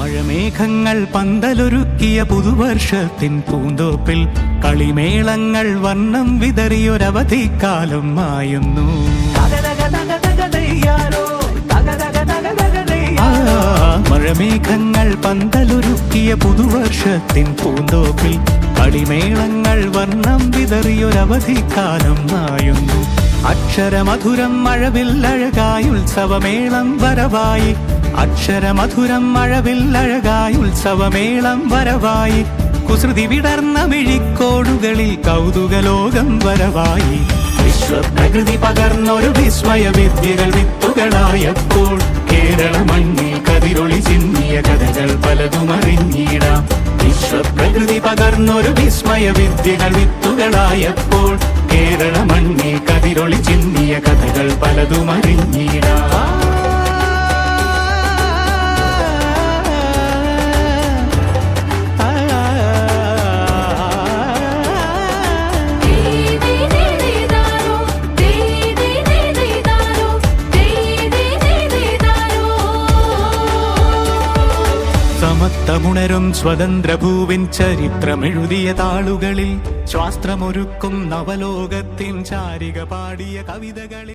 മഴമേഘങ്ങൾ പന്തലൊരുക്കിയ പുതുവർഷത്തിൻ പൂന്തോപ്പിൽ കളിമേളങ്ങൾ വർണ്ണം വിതറിയൊരവധിക്കാലം മായുന്നു. മഴമേഘങ്ങൾ പന്തലൊരുക്കിയ പുതുവർഷത്തിൻ പൂന്തോപ്പിൽ കളിമേളങ്ങൾ വർണ്ണം വിതറിയൊരവധിക്കാലം മായുന്നു. അക്ഷരമധുരം മഴവില്ലഴകായി ഉത്സവമേളം വരവായി, അക്ഷരമധുരം മഴവില്ലഴകായി ഉത്സവമേളം വരവായി, കുസൃതി വിടർന്ന മിഴിക്കോടുകളിൽ കൗതുകലോകം വരവായി. വിശ്വപ്രകൃതി പകർന്നൊരു വിസ്മയ വിദ്യകൾ വിത്തുകളായപ്പോൾ കേരള മണ്ണിൽ കതിരൊളി ചിന്നിയ കഥകൾ പലതും അറിഞ്ഞിടാം. വിശ്വപ്രകൃതി പകർന്നൊരു വിസ്മയ വിദ്യകൾ വിത്തുകളായപ്പോൾ കേരള മണ്ണിൽ കതിരൊളി ചിന്നിയ കഥകൾ പലതും അറിഞ്ഞിടാം. സമത്വമുണരും സ്വതന്ത്രഭൂവിൻ ചരിത്രമെഴുതിയ താളുകളിൽ ശാസ്ത്രമൊരുക്കും നവലോകത്തിൻ ചാരിക പാടിയ കവിതകളിൽ